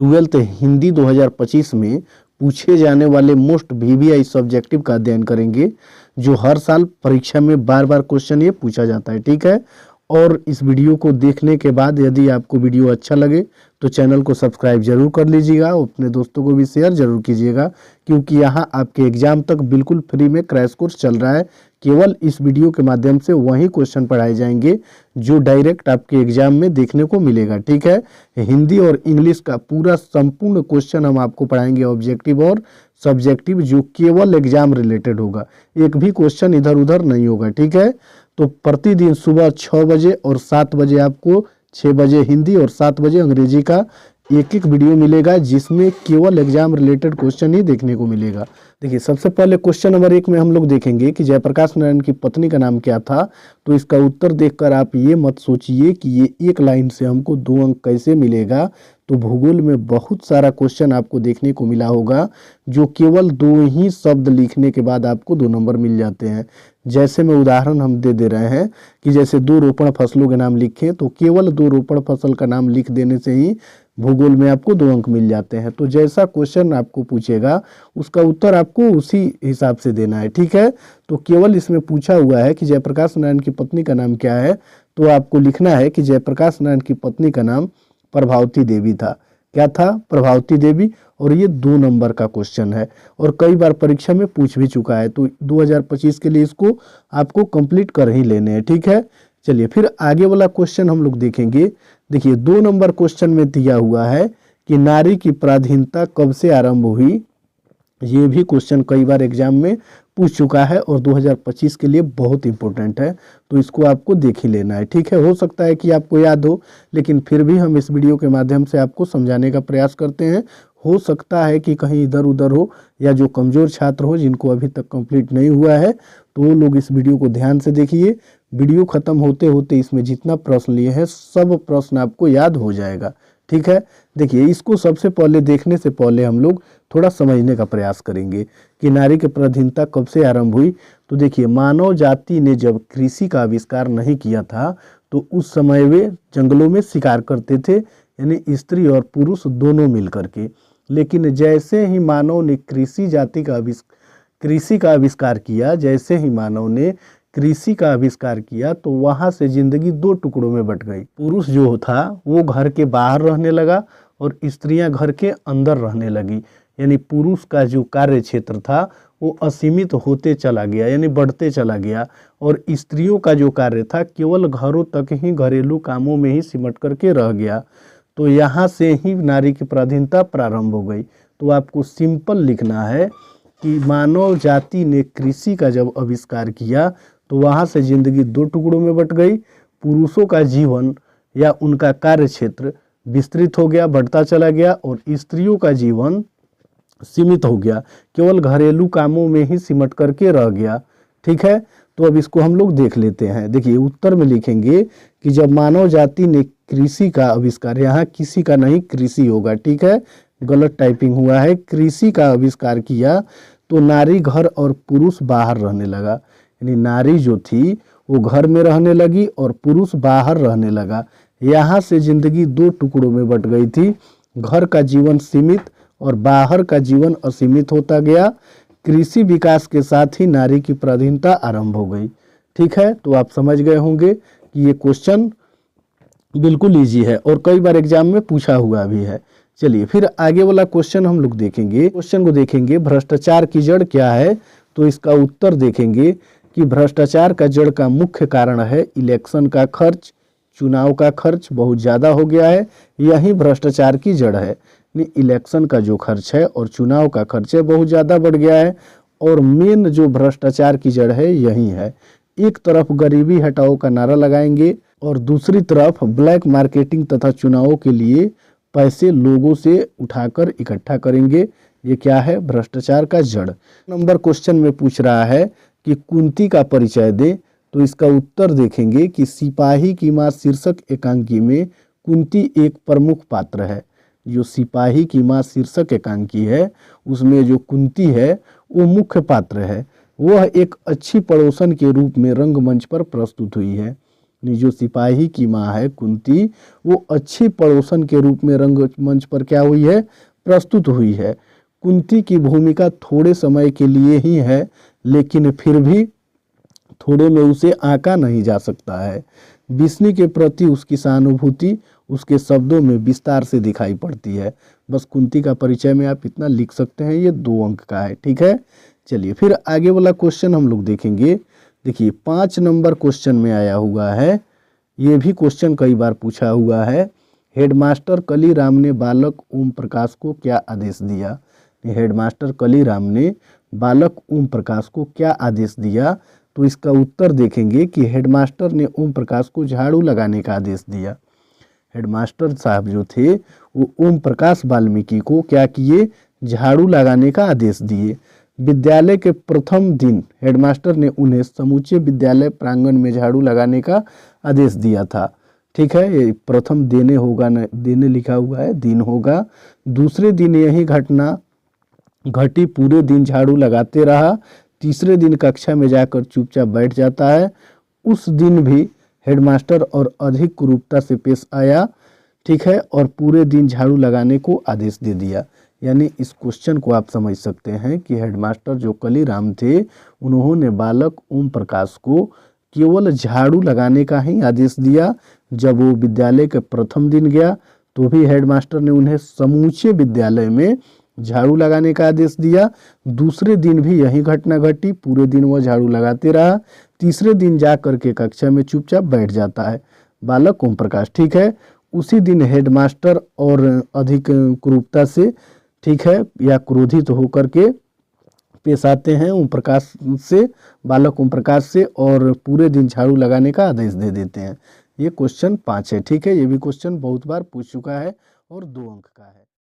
Twelfth Hindi 2025 में पूछे जाने वाले मोस्ट वीवीआई सब्जेक्टिव का अध्ययन करेंगे, जो हर साल परीक्षा में बार बार क्वेश्चन ये पूछा जाता है। ठीक है, और इस वीडियो को देखने के बाद यदि आपको वीडियो अच्छा लगे तो चैनल को सब्सक्राइब जरूर कर लीजिएगा, अपने दोस्तों को भी शेयर जरूर कीजिएगा, क्योंकि यहाँ आपके एग्जाम तक बिल्कुल फ्री में क्रैश कोर्स चल रहा है। केवल इस वीडियो के माध्यम से वही क्वेश्चन पढ़ाए जाएंगे जो डायरेक्ट आपके एग्जाम में देखने को मिलेगा। ठीक है, हिंदी और इंग्लिश का पूरा संपूर्ण क्वेश्चन हम आपको पढ़ाएंगे, ऑब्जेक्टिव और सब्जेक्टिव, जो केवल एग्जाम रिलेटेड होगा, एक भी क्वेश्चन इधर उधर नहीं होगा। ठीक है, तो प्रतिदिन सुबह 6 बजे और 7 बजे आपको 6 बजे हिंदी और 7 बजे अंग्रेजी का एक एक वीडियो मिलेगा, जिसमें केवल एग्जाम रिलेटेड क्वेश्चन ही देखने को मिलेगा। देखिए, सबसे पहले क्वेश्चन नंबर 1 में हम लोग देखेंगे कि जयप्रकाश नारायण की पत्नी का नाम क्या था। तो इसका उत्तर देखकर आप ये मत सोचिए कि ये एक लाइन से हमको 2 अंक कैसे मिलेगा। तो भूगोल में बहुत सारा क्वेश्चन आपको देखने को मिला होगा जो केवल 2 ही शब्द लिखने के बाद आपको 2 नंबर मिल जाते हैं। जैसे मैं उदाहरण हम दे रहे हैं कि जैसे 2 रोपण फसलों के नाम लिखें, तो केवल 2 रोपण फसल का नाम लिख देने से ही भूगोल में आपको 2 अंक मिल जाते हैं। तो जैसा क्वेश्चन आपको पूछेगा उसका उत्तर आपको उसी हिसाब से देना है। ठीक है, तो केवल इसमें पूछा हुआ है कि जयप्रकाश नारायण की पत्नी का नाम क्या है, तो आपको लिखना है कि जयप्रकाश नारायण की पत्नी का नाम प्रभावती देवी था। क्या था? प्रभावती देवी। और ये 2 नंबर का क्वेश्चन है और कई बार परीक्षा में पूछ भी चुका है, तो 2025 के लिए इसको आपको कंप्लीट कर ही लेने हैं। ठीक है, चलिए फिर आगे वाला क्वेश्चन हम लोग देखेंगे। देखिए, 2 नंबर क्वेश्चन में दिया हुआ है कि नारी की पराधीनता कब से आरंभ हुई। ये भी क्वेश्चन कई बार एग्जाम में पूछ चुका है और 2025 के लिए बहुत इंपॉर्टेंट है, तो इसको आपको देख ही लेना है। ठीक है, हो सकता है कि आपको याद हो, लेकिन फिर भी हम इस वीडियो के माध्यम से आपको समझाने का प्रयास करते हैं। हो सकता है कि कहीं इधर उधर हो, या जो कमज़ोर छात्र हो जिनको अभी तक कंप्लीट नहीं हुआ है, तो वो लोग इस वीडियो को ध्यान से देखिए। वीडियो ख़त्म होते होते इसमें जितना प्रश्न लिए हैं सब प्रश्न आपको याद हो जाएगा। ठीक है, देखिए, इसको सबसे पहले देखने से पहले हम लोग थोड़ा समझने का प्रयास करेंगे कि नारी की पराधीनता कब से आरंभ हुई। तो देखिए, मानव जाति ने जब कृषि का आविष्कार नहीं किया था, तो उस समय वे जंगलों में शिकार करते थे, यानी स्त्री और पुरुष दोनों मिल करके। लेकिन जैसे ही मानव ने कृषि का आविष्कार किया, जैसे ही मानव ने कृषि का आविष्कार किया, तो वहाँ से जिंदगी 2 टुकड़ों में बट गई। पुरुष जो था वो घर के बाहर रहने लगा और स्त्रियां घर के अंदर रहने लगी, यानी पुरुष का जो कार्य क्षेत्र था वो असीमित होते चला गया, यानी बढ़ते चला गया, और स्त्रियों का जो कार्य था केवल घरों तक ही, घरेलू कामों में ही सिमट करके रह गया। तो यहाँ से ही नारी की पराधीनता प्रारंभ हो गई। तो आपको सिंपल लिखना है कि मानव जाति ने कृषि का जब आविष्कार किया तो वहाँ से जिंदगी 2 टुकड़ों में बट गई। पुरुषों का जीवन या उनका कार्य क्षेत्र विस्तृत हो गया, बढ़ता चला गया, और स्त्रियों का जीवन सीमित हो गया, केवल घरेलू कामों में ही सिमट करके रह गया। ठीक है, तो अब इसको हम लोग देख लेते हैं। देखिए, उत्तर में लिखेंगे कि जब मानव जाति ने कृषि का आविष्कार, यहाँ किसी का नहीं कृषि होगा, ठीक है, गलत टाइपिंग हुआ है, कृषि का आविष्कार किया, तो नारी घर और पुरुष बाहर रहने लगा, यानी नारी जो थी वो घर में रहने लगी और पुरुष बाहर रहने लगा। यहाँ से जिंदगी 2 टुकड़ों में बट गई थी, घर का जीवन सीमित और बाहर का जीवन असीमित होता गया। कृषि विकास के साथ ही नारी की पराधीनता आरंभ हो गई। ठीक है, तो आप समझ गए होंगे कि ये क्वेश्चन बिल्कुल इजी है और कई बार एग्जाम में पूछा हुआ भी है। चलिए फिर आगे वाला क्वेश्चन हम लोग देखेंगे। क्वेश्चन को देखेंगे, भ्रष्टाचार की जड़ क्या है। तो इसका उत्तर देखेंगे कि भ्रष्टाचार का जड़ का मुख्य कारण है इलेक्शन का खर्च, चुनाव का खर्च बहुत ज़्यादा हो गया है, यही भ्रष्टाचार की जड़ है। इलेक्शन का जो खर्च है और चुनाव का खर्च है बहुत ज़्यादा बढ़ गया है, और मेन जो भ्रष्टाचार की जड़ है यही है। एक तरफ गरीबी हटाओ का नारा लगाएंगे और दूसरी तरफ ब्लैक मार्केटिंग तथा चुनावों के लिए पैसे लोगों से उठाकर इकट्ठा करेंगे। ये क्या है? भ्रष्टाचार का जड़। नंबर क्वेश्चन में पूछ रहा है कि कुंती का परिचय दे। तो इसका उत्तर देखेंगे कि सिपाही की मां शीर्षक एकांकी में कुंती एक प्रमुख पात्र है। जो सिपाही की मां शीर्षक एकांकी है उसमें जो कुंती है वो मुख्य पात्र है। वह एक अच्छी पड़ोसन के रूप में रंगमंच पर प्रस्तुत हुई है। जो सिपाही की माँ है कुंती, वो अच्छी पड़ोसन के रूप में रंगमंच पर क्या हुई है, प्रस्तुत हुई है। कुंती की भूमिका थोड़े समय के लिए ही है, लेकिन फिर भी थोड़े में उसे आंका नहीं जा सकता है। विष्णु के प्रति उसकी सहानुभूति उसके शब्दों में विस्तार से दिखाई पड़ती है। बस कुंती का परिचय में आप इतना लिख सकते हैं, ये 2 अंक का है। ठीक है, चलिए फिर आगे वाला क्वेश्चन हम लोग देखेंगे। देखिए 5 नंबर क्वेश्चन में आया हुआ है, ये भी क्वेश्चन कई बार पूछा हुआ है। हेडमास्टर कलीराम ने बालक ओम प्रकाश को क्या आदेश दिया। हेडमास्टर कलीराम ने बालक ओम प्रकाश को क्या आदेश दिया, तो इसका उत्तर देखेंगे कि हेडमास्टर ने ओम प्रकाश को झाड़ू लगाने का आदेश दिया। हेडमास्टर साहब जो थे वो ओम प्रकाश वाल्मीकि को क्या किए, झाड़ू लगाने का आदेश दिए। विद्यालय के प्रथम दिन हेडमास्टर ने उन्हें समूचे विद्यालय प्रांगण में झाड़ू लगाने का आदेश दिया था। ठीक है, ये प्रथम देने होगा, न देने लिखा हुआ है, दिन होगा। दूसरे दिन यही घटना घटी, पूरे दिन झाड़ू लगाते रहा। तीसरे दिन कक्षा में जाकर चुपचाप बैठ जाता है। उस दिन भी हेडमास्टर और अधिक क्रूरता से पेश आया। ठीक है, और पूरे दिन झाड़ू लगाने को आदेश दे दिया। यानी इस क्वेश्चन को आप समझ सकते हैं कि हेडमास्टर जो कलीराम थे, उन्होंने बालक ओम प्रकाश को केवल झाड़ू लगाने का ही आदेश दिया। जब वो विद्यालय के प्रथम दिन गया तो भी हेडमास्टर ने उन्हें समूचे विद्यालय में झाड़ू लगाने का आदेश दिया। दूसरे दिन भी यही घटना घटी, पूरे दिन वह झाड़ू लगाते रहा। तीसरे दिन जा करके कक्षा में चुपचाप बैठ जाता है बालक ओम प्रकाश। ठीक है, उसी दिन हेडमास्टर और अधिक क्रूरता से, ठीक है, या क्रोधित होकर के पेश आते हैं ओम प्रकाश से, बालक ओम प्रकाश से, और पूरे दिन झाड़ू लगाने का आदेश दे देते हैं। ये क्वेश्चन 5 है। ठीक है, ये भी क्वेश्चन बहुत बार पूछ चुका है और 2 अंक का है।